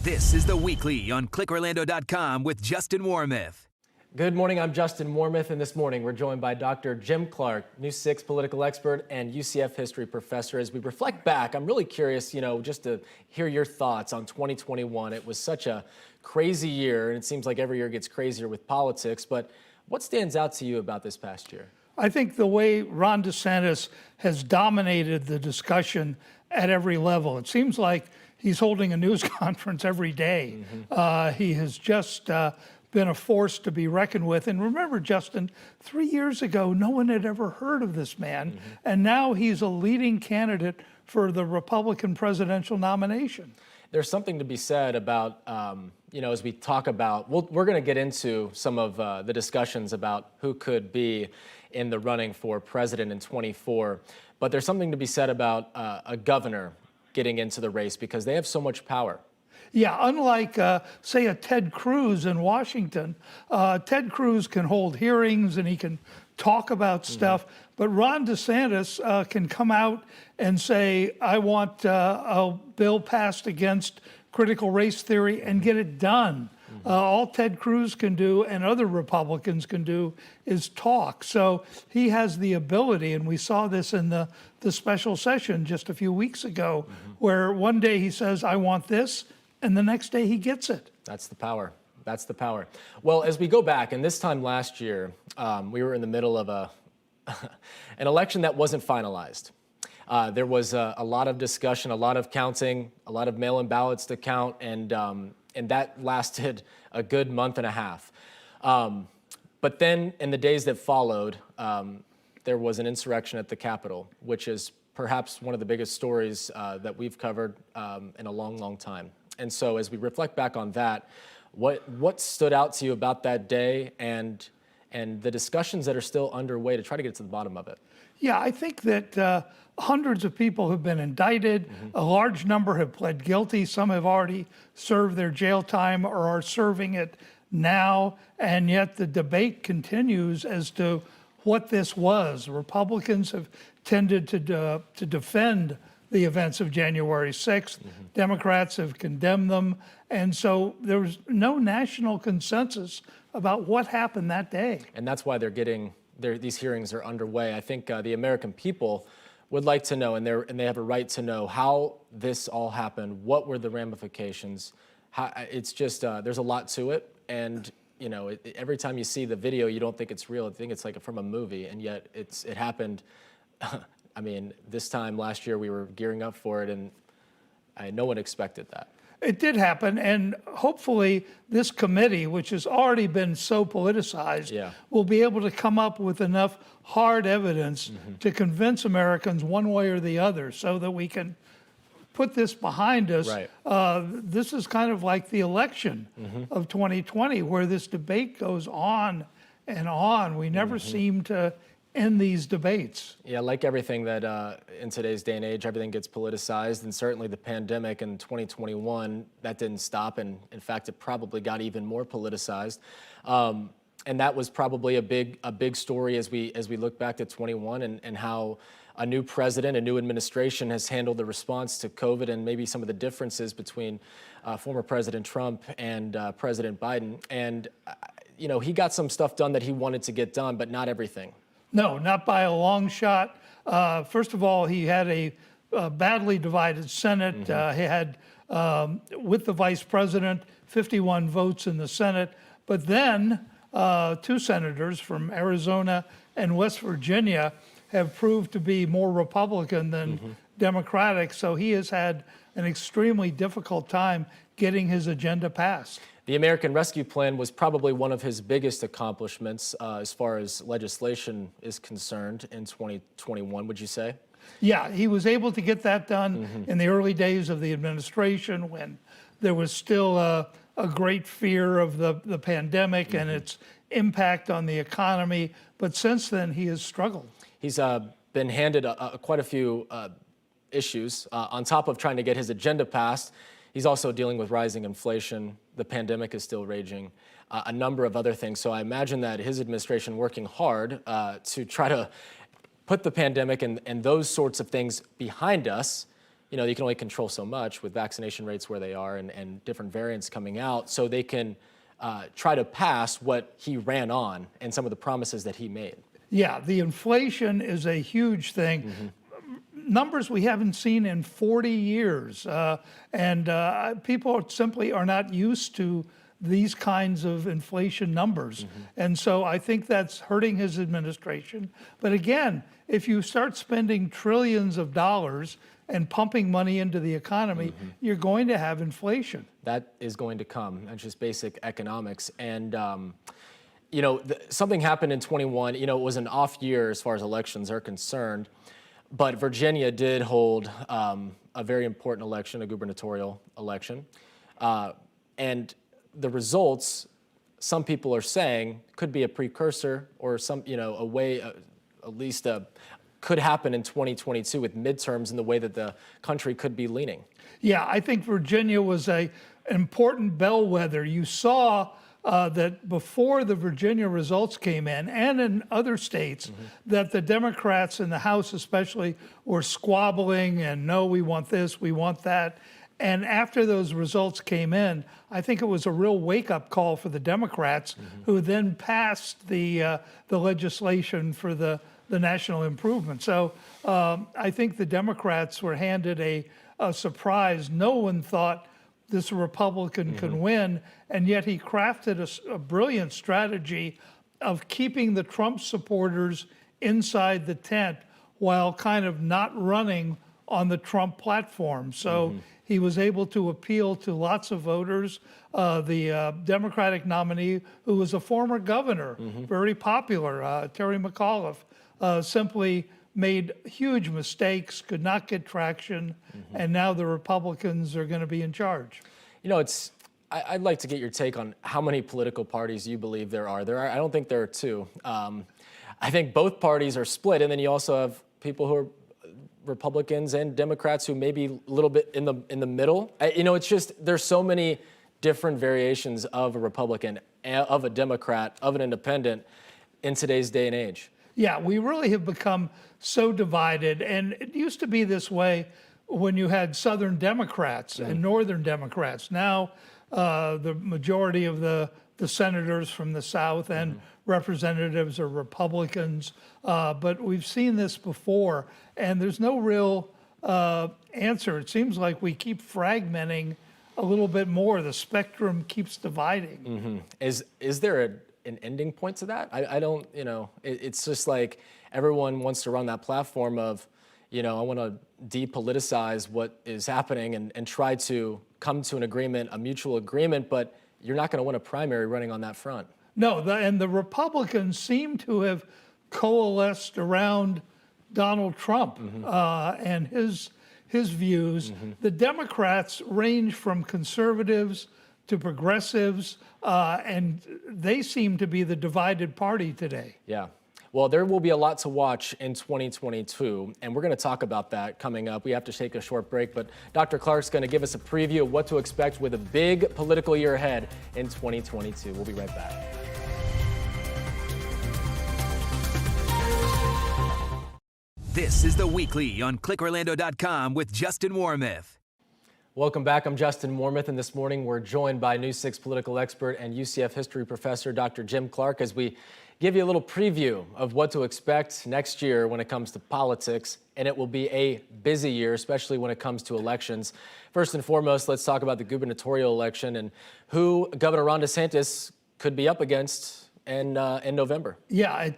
This is The Weekly on ClickOrlando.com with Justin Warmoth. Good morning, I'm Justin Warmoth, and this morning we're joined by Dr. Jim Clark, News 6 political expert and UCF history professor. As we reflect back, I'm really curious, just to hear your thoughts on 2021. It was such a crazy year, and it seems like every year gets crazier with politics, but what stands out to you about this past year? I think the way Ron DeSantis has dominated the discussion at every level. It seems like he's holding a news conference every day. He has just been a force to be reckoned with. And remember, Justin, 3 years ago, no one had ever heard of this man. And now he's a leading candidate for the Republican presidential nomination. There's something to be said about, as we talk about, we're going to get into some of the discussions about who could be in the running for president in 24. But there's something to be said about a governor getting into the race because they have so much power. Yeah, unlike, say, a Ted Cruz in Washington, Ted Cruz can hold hearings and he can talk about stuff, but Ron DeSantis can come out and say, I want a bill passed against critical race theory and get it done. All Ted Cruz can do and other Republicans can do is talk. So he has the ability, and we saw this in the special session just a few weeks ago, where one day he says, I want this, and the next day he gets it. That's the power. That's the power. Well, as we go back, and this time last year, we were in the middle of an election that wasn't finalized. There was a lot of discussion, a lot of counting, a lot of mail-in ballots to count, and that lasted a good month and a half. But then in the days that followed, there was an insurrection at the Capitol, which is perhaps one of the biggest stories that we've covered in a long, long time. And so as we reflect back on that, what stood out to you about that day and the discussions that are still underway to try to get to the bottom of it? Yeah, I think that hundreds of people have been indicted. A large number have pled guilty. Some have already served their jail time or are serving it now. And yet the debate continues as to what this was. Republicans have tended to defend the events of January 6th. Democrats have condemned them. And so there was no national consensus about what happened that day. And that's why these hearings are underway. I think the American people would like to know, and they have a right to know, how this all happened. What were the ramifications? It's just there's a lot to it, and every time you see the video, you don't think it's real. You think it's like from a movie, and yet it happened. I mean, this time last year we were gearing up for it, and no one expected that. It did happen, and hopefully this committee, which has already been so politicized, will be able to come up with enough hard evidence to convince Americans one way or the other so that we can put this behind us. Right. This is kind of like the election of 2020, where this debate goes on and on. We never seem to end these debates. Yeah, like everything that in today's day and age, everything gets politicized, and certainly the pandemic in 2021, that didn't stop, and in fact, it probably got even more politicized. And that was probably a big story as we look back to 21 and how a new president, a new administration has handled the response to COVID, and maybe some of the differences between former President Trump and President Biden. And he got some stuff done that he wanted to get done, but not everything. No, not by a long shot. First of all, he had a badly divided Senate. He had, with the vice president, 51 votes in the Senate. But then two senators from Arizona and West Virginia have proved to be more Republican than Democratic. So he has had an extremely difficult time getting his agenda passed. The American Rescue Plan was probably one of his biggest accomplishments as far as legislation is concerned in 2021, would you say? Yeah, he was able to get that done in the early days of the administration when there was still a great fear of the pandemic and its impact on the economy. But since then, he has struggled. He's been handed quite a few issues on top of trying to get his agenda passed. He's also dealing with rising inflation. The pandemic is still raging, a number of other things. So I imagine that his administration working hard to try to put the pandemic and those sorts of things behind us. you can only control so much with vaccination rates where they are and different variants coming out. So they can try to pass what he ran on and some of the promises that he made. Yeah, the inflation is a huge thing. Numbers we haven't seen in 40 years. And people simply are not used to these kinds of inflation numbers. And so I think that's hurting his administration. But again, if you start spending trillions of dollars and pumping money into the economy, you're going to have inflation. That is going to come. That's just basic economics. And, something happened in 21. It was an off year as far as elections are concerned. But Virginia did hold a very important election, a gubernatorial election. And the results, some people are saying, could be a precursor or a way, at least could happen in 2022 with midterms and the way that the country could be leaning. Yeah, I think Virginia was an important bellwether. You saw that before the Virginia results came in, and in other states, that the Democrats in the House especially were squabbling and no, we want this, we want that. And after those results came in, I think it was a real wake-up call for the Democrats, who then passed the legislation for the national improvement. So I think the Democrats were handed a surprise. No one thought this Republican could win, and yet he crafted a brilliant strategy of keeping the Trump supporters inside the tent while kind of not running on the Trump platform. So he was able to appeal to lots of voters. The Democratic nominee, who was a former governor, very popular, Terry McAuliffe, simply made huge mistakes, could not get traction, and now the Republicans are going to be in charge. I'd like to get your take on how many political parties you believe there are. I don't think there are two. I think both parties are split, and then you also have people who are Republicans and Democrats who may be a little bit in the middle. It's just there's so many different variations of a Republican, of a Democrat, of an independent in today's day and age. Yeah, we really have become so divided, and it used to be this way when you had Southern Democrats and Northern Democrats. Now the majority of the senators from the South and representatives are Republicans, but we've seen this before, and there's no real answer. It seems like we keep fragmenting a little bit more. The spectrum keeps dividing. Is there an ending point to that? I don't, it's just like everyone wants to run that platform of, I want to depoliticize what is happening and try to come to an agreement, a mutual agreement, but you're not going to win a primary running on that front. No, and the Republicans seem to have coalesced around Donald Trump and his views. The Democrats range from conservatives to progressives, and they seem to be the divided party today. Yeah. Well, there will be a lot to watch in 2022, and we're going to talk about that coming up. We have to take a short break, but Dr. Clark's going to give us a preview of what to expect with a big political year ahead in 2022. We'll be right back. This is The Weekly on ClickOrlando.com with Justin Warmoth. Welcome back. I'm Justin Warmoth, and this morning we're joined by News 6 political expert and UCF history professor Dr. Jim Clark as we give you a little preview of what to expect next year when it comes to politics, and it will be a busy year, especially when it comes to elections. First and foremost, let's talk about the gubernatorial election and who Governor Ron DeSantis could be up against in November. Yeah,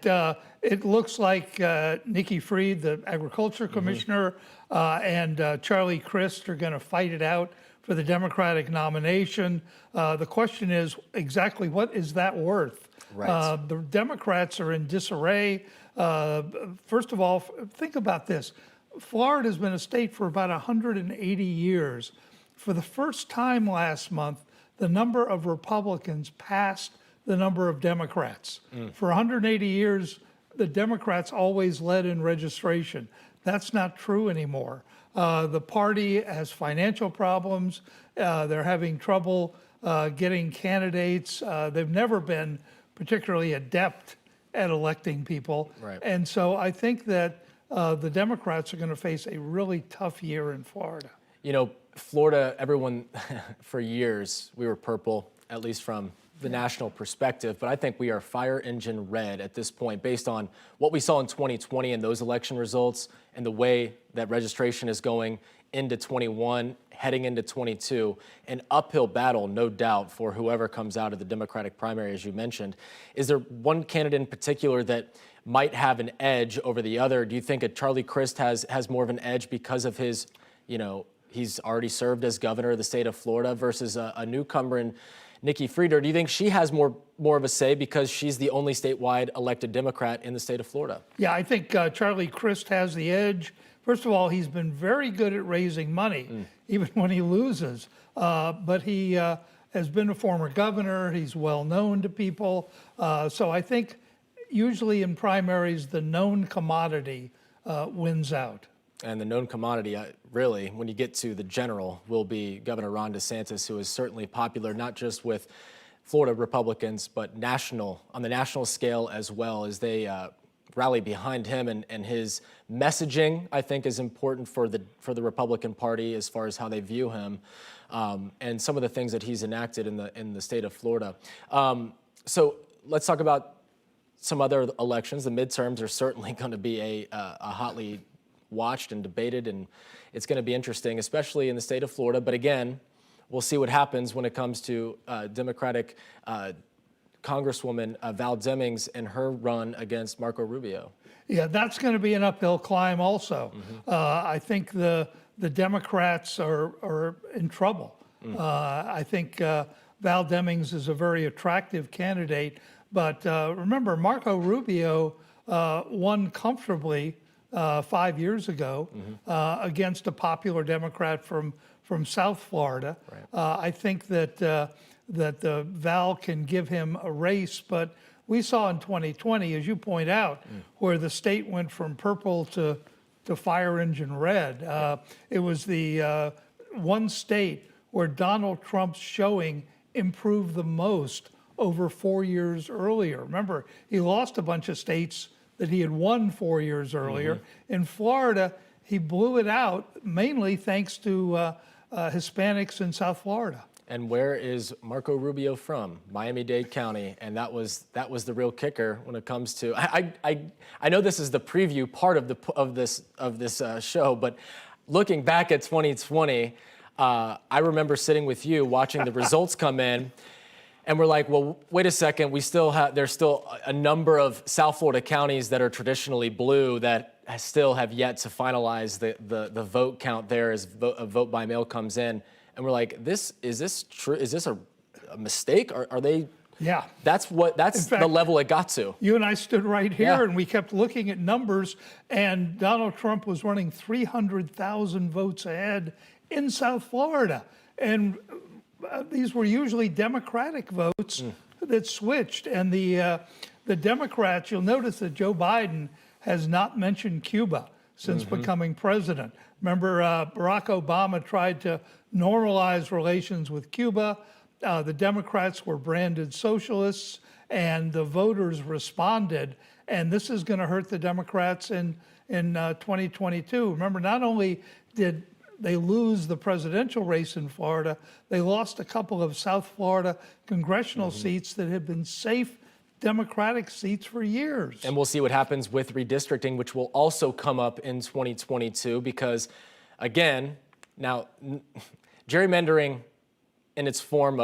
it looks like Nikki Fried, the agriculture commissioner, and Charlie Crist are going to fight it out for the Democratic nomination. The question is exactly what is that worth? Right. The Democrats are in disarray. First of all, think about this. Florida has been a state for about 180 years. For the first time last month, the number of Republicans passed the number of Democrats. For 180 years, the Democrats always led in registration. That's not true anymore. The party has financial problems. They're having trouble getting candidates. They've never been particularly adept at electing people. Right. And so I think that the Democrats are going to face a really tough year in Florida. You know, Florida, everyone, for years, we were purple, at least from the national perspective, but I think we are fire engine red at this point based on what we saw in 2020 and those election results and the way that registration is going into 21, heading into 22. An uphill battle, no doubt, for whoever comes out of the Democratic primary, as you mentioned. Is there one candidate in particular that might have an edge over the other? Do you think a Charlie Crist has more of an edge because of his, you know, he's already served as governor of the state of Florida versus a newcomer in Nikki Frieder? Do you think she has more of a say because she's the only statewide elected Democrat in the state of Florida? Yeah, I think Charlie Crist has the edge. First of all, he's been very good at raising money, even when he loses. But he has been a former governor. He's well known to people. So I think usually in primaries, the known commodity wins out. And the known commodity, really, when you get to the general, will be Governor Ron DeSantis, who is certainly popular, not just with Florida Republicans, but on the national scale as well, as they rally behind him. And his messaging, I think, is important for the Republican Party as far as how they view him, and some of the things that he's enacted in the state of Florida. So let's talk about some other elections. The midterms are certainly going to be a hotly watched and debated, and it's going to be interesting, especially in the state of Florida. But again, we'll see what happens when it comes to Democratic Congresswoman Val Demings and her run against Marco Rubio. Yeah, that's going to be an uphill climb also. I think the Democrats are in trouble. I think Val Demings is a very attractive candidate, but remember, Marco Rubio won comfortably 5 years ago against a popular Democrat from South Florida. Right. I think that Val can give him a race, but we saw in 2020, as you point out, where the state went from purple to fire engine red. It was the one state where Donald Trump's showing improved the most over 4 years earlier. Remember, he lost a bunch of states that he had won 4 years earlier. In Florida, he blew it out, mainly thanks to Hispanics in South Florida. And where is Marco Rubio from? Miami-Dade County, and that was the real kicker when it comes to. I know this is the preview part of this show, but looking back at 2020, I remember sitting with you watching the results come in. And we're like, well, wait a second. There's still a number of South Florida counties that are traditionally blue that still have yet to finalize the vote count there as a vote by mail comes in. And we're like, is this true? Is this a mistake? Are they? Yeah. That's the level it got to. You and I stood right here and we kept looking at numbers, and Donald Trump was running 300,000 votes ahead in South Florida. And these were usually Democratic votes that switched. And the Democrats, you'll notice that Joe Biden has not mentioned Cuba since becoming president. Remember, Barack Obama tried to normalize relations with Cuba. The Democrats were branded socialists, and the voters responded. And this is going to hurt the Democrats in 2022. Remember, not only did they lose the presidential race in Florida, they lost a couple of South Florida congressional seats that had been safe Democratic seats for years. And we'll see what happens with redistricting, which will also come up in 2022 because, again, now gerrymandering in its form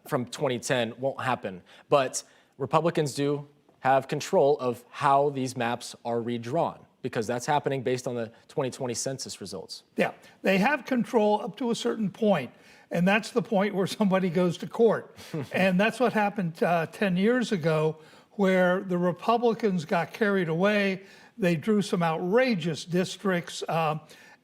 from 2010 won't happen. But Republicans do have control of how these maps are redrawn, because that's happening based on the 2020 census results. Yeah, they have control up to a certain point, and that's the point where somebody goes to court. And that's what happened 10 years ago, where the Republicans got carried away. They drew some outrageous districts,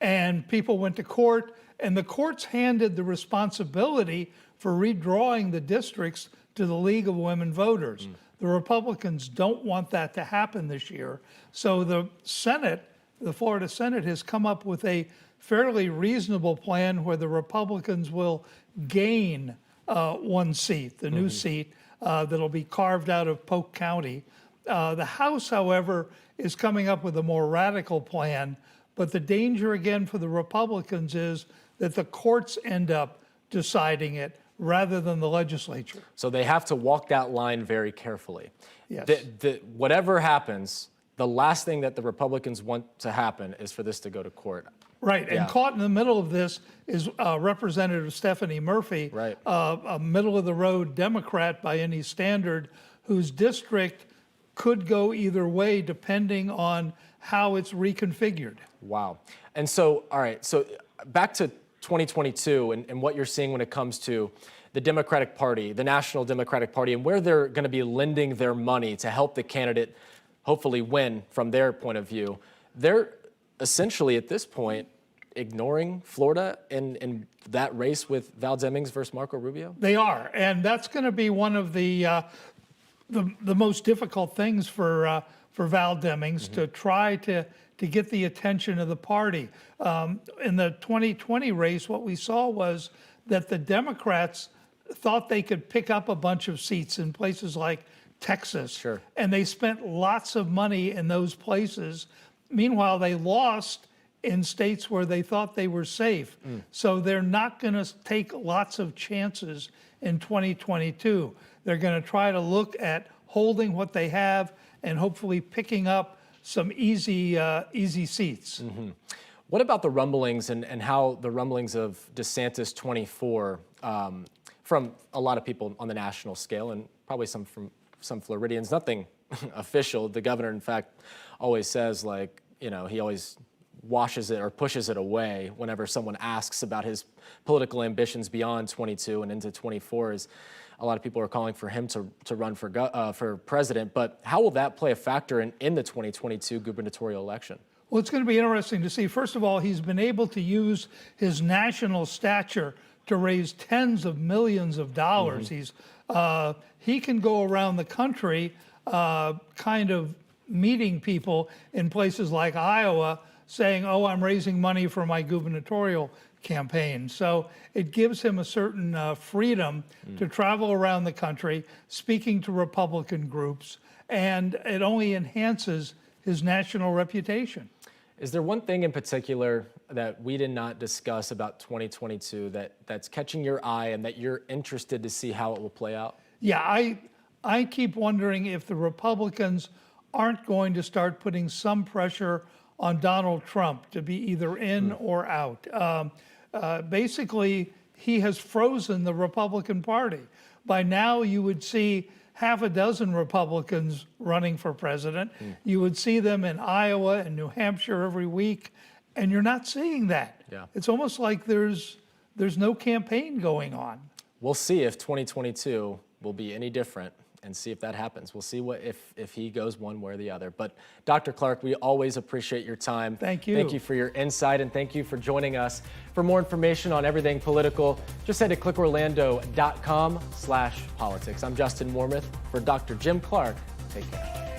and people went to court, and the courts handed the responsibility for redrawing the districts to the League of Women Voters. The Republicans don't want that to happen this year. So the Senate, the Florida Senate, has come up with a fairly reasonable plan where the Republicans will gain one seat, the new seat that'll be carved out of Polk County. The House, however, is coming up with a more radical plan. But the danger again for the Republicans is that the courts end up deciding it rather than the legislature. So they have to walk that line very carefully. Yes. Whatever happens, the last thing that the Republicans want to happen is for this to go to court. Right, Yeah. and caught in the middle of this is Representative Stephanie Murphy, Right. A middle-of-the-road Democrat by any standard, whose district could go either way depending on how it's reconfigured. Wow. And so, all right, so back to 2022 and what you're seeing when it comes to the Democratic Party, the National Democratic Party, and where they're going to be lending their money to help the candidate hopefully win from their point of view. They're essentially at this point ignoring Florida in that race with Val Demings versus Marco Rubio? They are, and that's going to be one of the most difficult things for Val Demings to try to get the attention of the party. In the 2020 race, what we saw was that the Democrats thought they could pick up a bunch of seats in places like Texas, Sure. and they spent lots of money in those places. Meanwhile, they lost in states where they thought they were safe. So they're not going to take lots of chances in 2022. They're going to try to look at holding what they have and hopefully picking up some easy seats. What about the rumblings and how the rumblings of DeSantis 24 from a lot of people on the national scale and probably from some Floridians, nothing official. The governor, in fact, always says, like, you know, he always washes it or pushes it away whenever someone asks about his political ambitions beyond 22 and into 24. Is a lot of people are calling for him to run for president. But how will that play a factor in the 2022 gubernatorial election? Well, it's going to be interesting to see. First of all, he's been able to use his national stature to raise tens of millions of dollars. He can go around the country kind of meeting people in places like Iowa saying, oh, I'm raising money for my gubernatorial campaign. So it gives him a certain freedom to travel around the country, speaking to Republican groups, and it only enhances his national reputation. Is there one thing in particular that we did not discuss about 2022 that's catching your eye and that you're interested to see how it will play out? Yeah, I keep wondering if the Republicans aren't going to start putting some pressure on Donald Trump to be either in or out. Basically, he has frozen the Republican Party. By now, you would see half a dozen Republicans running for president. You would see them in Iowa and New Hampshire every week, and you're not seeing that. Yeah. It's almost like there's no campaign going on. We'll see if 2022 will be any different and see if that happens. We'll see if he goes one way or the other. But Dr. Clark, we always appreciate your time. Thank you. Thank you for your insight, and thank you for joining us. For more information on everything political, just head to clickorlando.com/politics. I'm Justin Warmoth. For Dr. Jim Clark, take care.